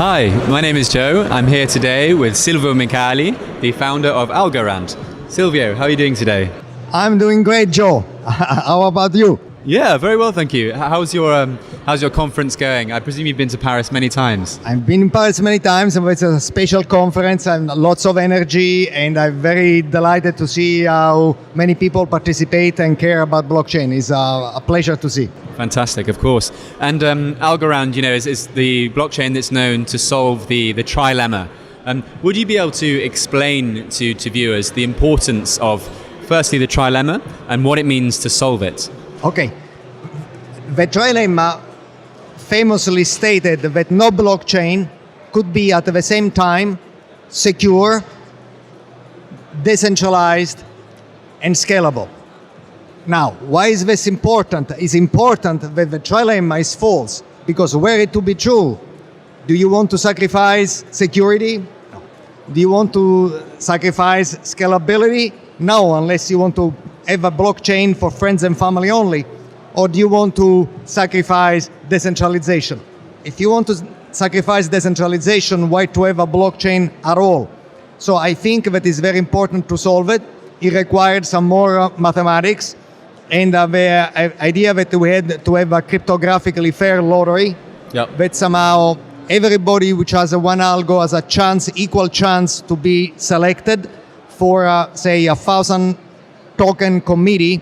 Hi, my name is Joe. I'm here today with SilvioMicali, the founder of Algorand. Silvio, how are you doing today? I'm doing great, Joe. How about you? Yeah, very well, thank you. How's your conference going? I presume you've been to Paris many times. I've been in Paris many times, and it's a special conference and lots of energy, and I'm very delighted to see how many people participate and care about blockchain. It's a pleasure to see. Fantastic, of course. And Algorand, is the blockchain that's known to solve the trilema. Would you be able to explain to viewers the importance of, firstly, the trilema and what it means to solve it? Okay. The trilema famously stated that no blockchain could be at the same time secure, decentralized, and scalable. Now, why is this important? It's important that the trilema is false, because were it to be true, do you want to sacrifice security? No. Do you want to sacrifice scalability? No, unless you want to have a blockchain for friends and family only. Or do you want to sacrifice decentralization? If you want to sacrifice decentralization, why to have a blockchain at all? So I think that it's very important to solve it. It required some more mathematics, and the idea that we had to have a cryptographically fair lottery, that somehow everybody which has a one algo has a chance, equal chance to be selected for, say, 1,000 token committee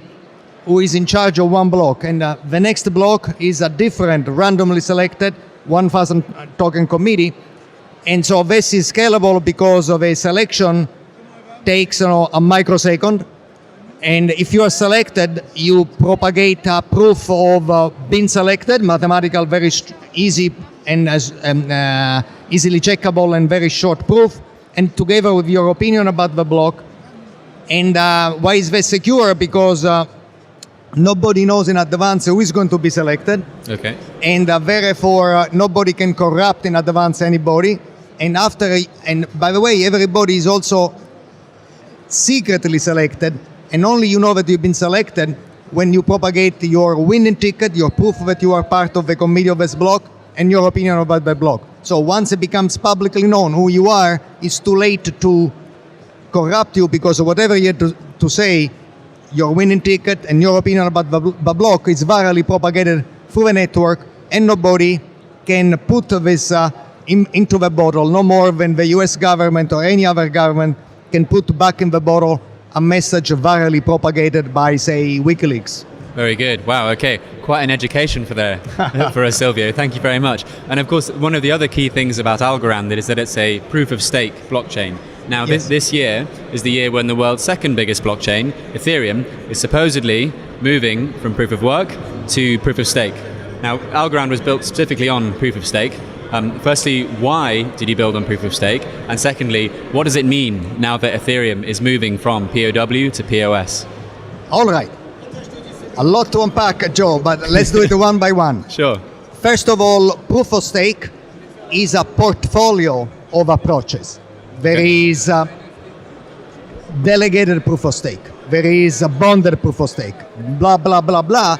who is in charge of one block, and the next block is a different randomly selected 1,000 token committee. And so this is scalable because of a selection takes a microsecond, and if you are selected, you propagate a proof of being selected, mathematical, very easy and easily checkable and very short proof, and together with your opinion about the block. And why is this secure? Because nobody knows in advance who is going to be selected. Okay. And therefore, nobody can corrupt in advance anybody. And by the way, everybody is also secretly selected, and only you know that you've been selected when you propagate your winning ticket, your proof that you are part of the committee of this block, and your opinion about the block. So once it becomes publicly known who you are, it's too late to corrupt you, because whatever you had to say, your winning ticket and your opinion about the block is virally propagated through a network, and nobody can put this into the bottle, no more than the US government or any other government can put back in the bottle a message virally propagated by, say, WikiLeaks. Very good. Wow, okay. Quite an education for us, Silvio. Thank you very much. And of course, one of the other key things about Algorand is that it's a proof-of-stake blockchain. Now, yes. This year is the year when the world's second biggest blockchain, Ethereum, is supposedly moving from proof-of-work to proof-of-stake. Now, Algorand was built specifically on proof-of-stake. Firstly, why did you build on proof-of-stake? And secondly, what does it mean now that Ethereum is moving from POW to POS? All right. A lot to unpack, Joe, but let's do it one by one. Sure. First of all, proof of stake is a portfolio of approaches. There is a delegated proof of stake. There is a bonded proof of stake. Blah, blah, blah, blah.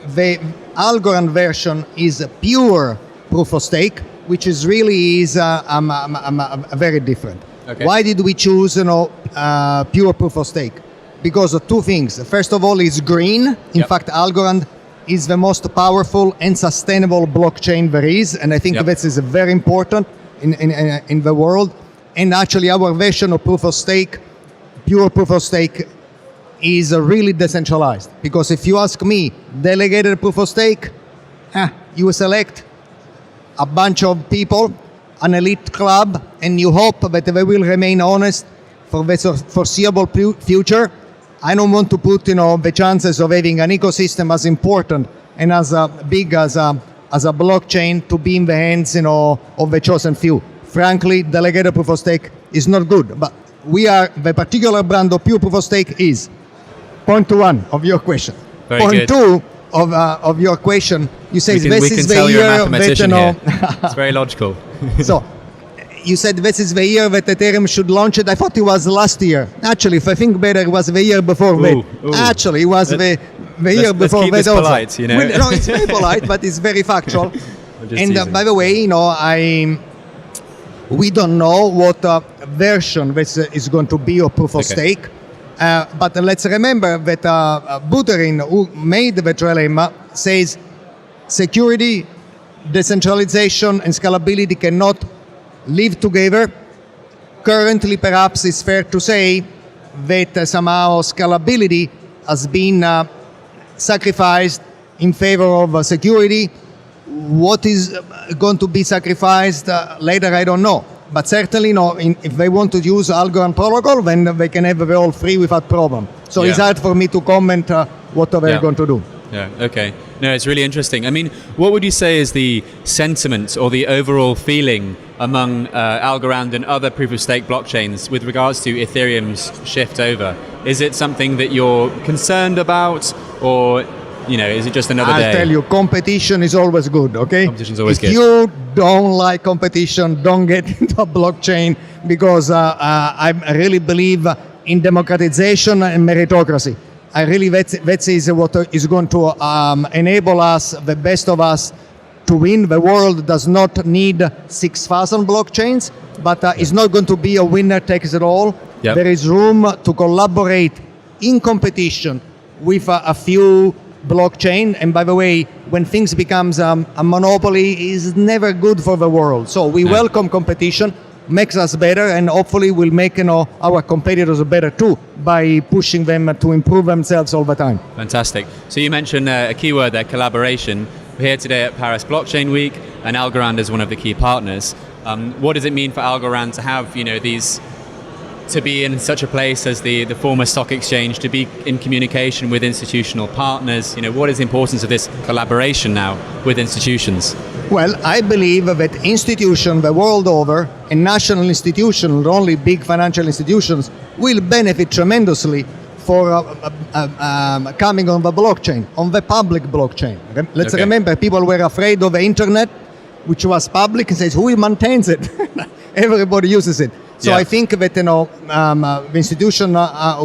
The Algorand version is a pure proof of stake, which is really very different. Okay. Why did we choose pure proof of stake? Because of two things. First of all, it's green. In fact, Algorand is the most powerful and sustainable blockchain there is, and I think this is very important in the world. And actually, our version of proof of stake, pure proof of stake, is really decentralized. Because if you ask me, delegated proof of stake, you select a bunch of people, an elite club, and you hope that they will remain honest for the foreseeable future. I don't want to put, the chances of having an ecosystem as important and as big as a blockchain to be in the hands, of the chosen few. Frankly, delegated proof of stake is not good. But the particular brand of pure proof of stake is point one of your question. Very point good. Two of your question, you say this is the year that it's very logical. So you said this is the year that Ethereum should launch it. I thought it was last year. Actually, if I think better, it was the year before that. Actually, it was the year before that. Let's keep this polite, No, it's very polite, but it's very factual. And by the way, We don't know what version this is going to be of proof of stake. But let's remember that Buterin, who made the trilema, says security, decentralization, and scalability cannot live together. Currently, perhaps it's fair to say that somehow scalability has been sacrificed in favor of security. What is going to be sacrificed later, I don't know. But certainly, no, if they want to use Algorand protocol, then they can have it all free without problem. So it's hard for me to comment what they're going to do. Yeah, okay. No, it's really interesting. I mean, what would you say is the sentiment or the overall feeling among Algorand and other proof-of-stake blockchains with regards to Ethereum's shift over? Is it something that you're concerned about, or is it just another day? I'll tell you, competition is always good, okay? Competition's always good. If you don't like competition, don't get into a blockchain, because I really believe in democratization and meritocracy. I really, that is what is going to enable us, the best of us, to win. The world does not need 6,000 blockchains, but it's not going to be a winner takes it all. Yep. There is room to collaborate in competition with a few blockchain. And by the way, when things becomes a monopoly, is never good for the world. So we welcome competition, makes us better, and hopefully will make our competitors better too by pushing them to improve themselves all the time. Fantastic. So you mentioned a keyword there, collaboration. We're here today at Paris Blockchain Week, and Algorand is one of the key partners. What does it mean for Algorand to have these, to be in such a place as the former stock exchange, to be in communication with institutional partners? What is the importance of this collaboration now with institutions? Well, I believe that institutions the world over, and national institutions, not only big financial institutions, will benefit tremendously for coming on the blockchain, on the public blockchain. Let's remember, people were afraid of the internet, which was public, and says, who maintains it? Everybody uses it. So I think that the institution,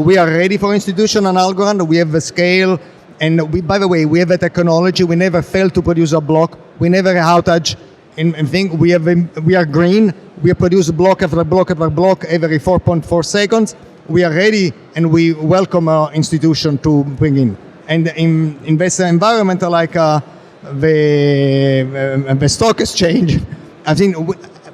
we are ready for institution on Algorand. We have the scale, and by the way, we have the technology. We never fail to produce a block. We never outage. And think we are green. We produce block after block after block every 4.4 seconds. We are ready, and we welcome our institution to bring in. And in this environment like the stock exchange, I think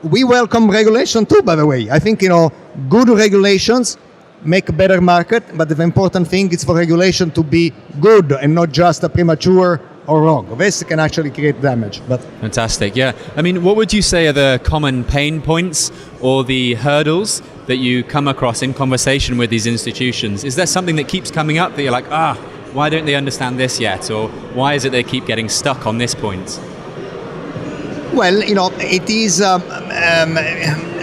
we welcome regulation too, by the way. I think, good regulations make a better market, but the important thing is for regulation to be good and not just a premature or wrong. This can actually create damage. But fantastic, yeah. I mean, what would you say are the common pain points or the hurdles that you come across in conversation with these institutions? Is there something that keeps coming up that you're like, why don't they understand this yet? Or why is it they keep getting stuck on this point? Well, it is,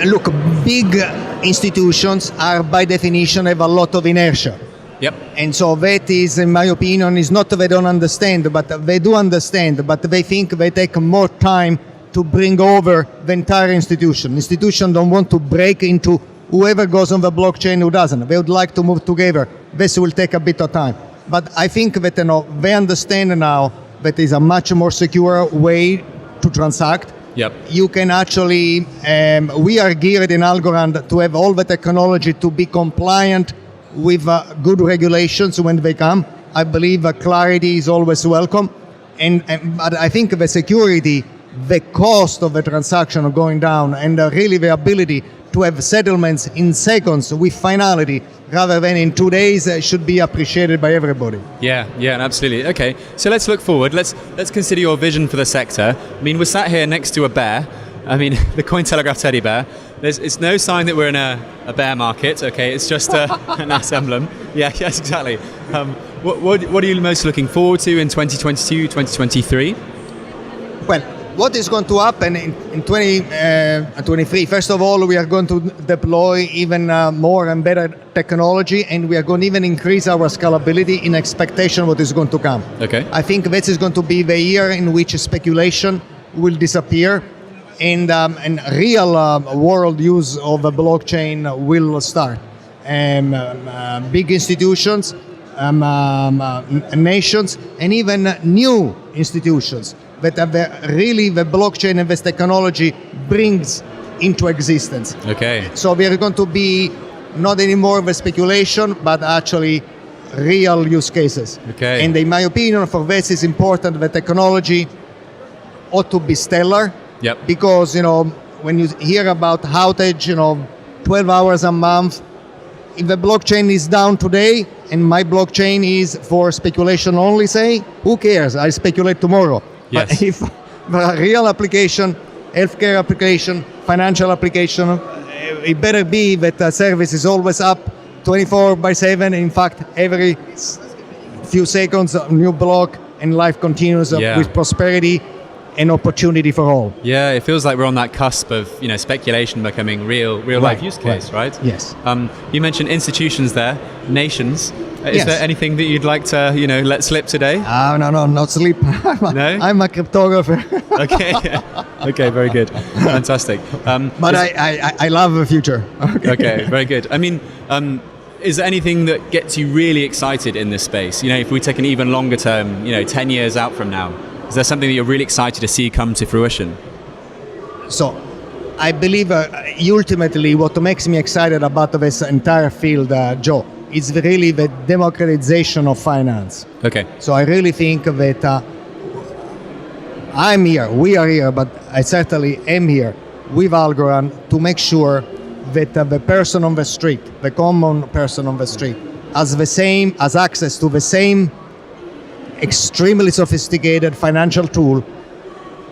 look, big institutions are by definition have a lot of inertia. Yep. And so that is, in my opinion, is not that they don't understand, but they do understand, but they think they take more time to bring over the entire institution. Institutions don't want to break into whoever goes on the blockchain, who doesn't. They would like to move together. This will take a bit of time. But I think that they understand now that is a much more secure way to transact. Yep. You can actually, we are geared in Algorand to have all the technology to be compliant with good regulations when they come. I believe clarity is always welcome. But I think the security, the cost of the transaction going down, and really the ability to have settlements in seconds with finality rather than in 2 days should be appreciated by everybody. Yeah, absolutely. Okay, so let's look forward. Let's consider your vision for the sector. I mean, we're sat here next to a bear. I mean, the Cointelegraph teddy bear. It's no sign that we're in a bear market, okay? It's just a nice emblem. Yeah, yes, exactly. What are you most looking forward to in 2022, 2023? Well, what is going to happen in 2023? First of all, we are going to deploy even more and better technology, and we are going to even increase our scalability in expectation of what is going to come. Okay. I think this is going to be the year in which speculation will disappear, and real world use of the blockchain will start. Big institutions, nations, and even new institutions that have really the blockchain and this technology brings into existence. Okay. So we are going to be not anymore of a speculation, but actually real use cases. Okay. And in my opinion, for this, it's important that technology ought to be stellar. Yep. Because, when you hear about outage, 12 hours a month, if the blockchain is down today and my blockchain is for speculation only, say, who cares? I speculate tomorrow. Yes. But if a real application, healthcare application, financial application, it better be that the service is always up 24/7. In fact, every few seconds, a new block, and life continues with prosperity and opportunity for all. Yeah, it feels like we're on that cusp of speculation becoming real life use case, right? Yes. You mentioned institutions there, nations. Is Yes. there anything that you'd like to let slip today? No, not sleep. No? I'm a cryptographer. Okay. Okay, very good. Fantastic. But I love the future. Okay, very good. I mean, is there anything that gets you really excited in this space? If we take an even longer term, 10 years out from now, is there something that you're really excited to see come to fruition? So, I believe ultimately what makes me excited about this entire field, Joe, is really the democratization of finance. Okay. So I really think that I'm here, we are here, but I certainly am here with Algorand to make sure that the person on the street, the common person on the street, has access to the same extremely sophisticated financial tool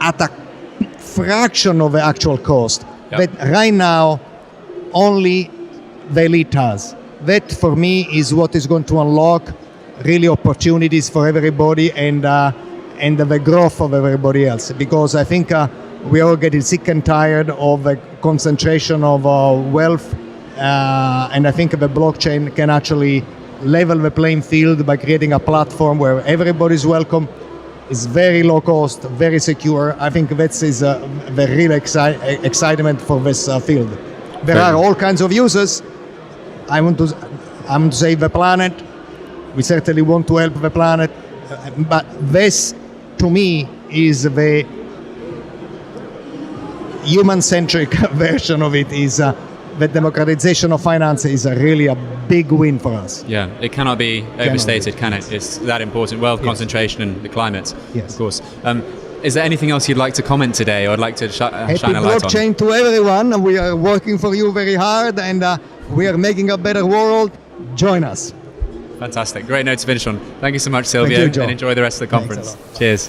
at a fraction of the actual cost that right now only the elite has. That for me is what is going to unlock really opportunities for everybody and the growth of everybody else. Because I think we are getting sick and tired of the concentration of wealth, and I think the blockchain can actually level the playing field by creating a platform where everybody is welcome. It's very low cost, very secure. I think that is the real excitement for this field. There are all kinds of users. I want to save the planet. We certainly want to help the planet. But this, to me, is the human-centric version of it. Is the democratization of finance is really a big win for us. Yeah, it cannot be overstated, can it? It's that important. Wealth concentration and the climate, of course. Is there anything else you'd like to comment today, or I'd like to shine a light on? Happy blockchain to everyone. We are working for you very hard, and we are making a better world. Join us. Fantastic. Great note to finish on. Thank you so much, Silvio, Thank you, Joe. and enjoy the rest of the conference. Cheers.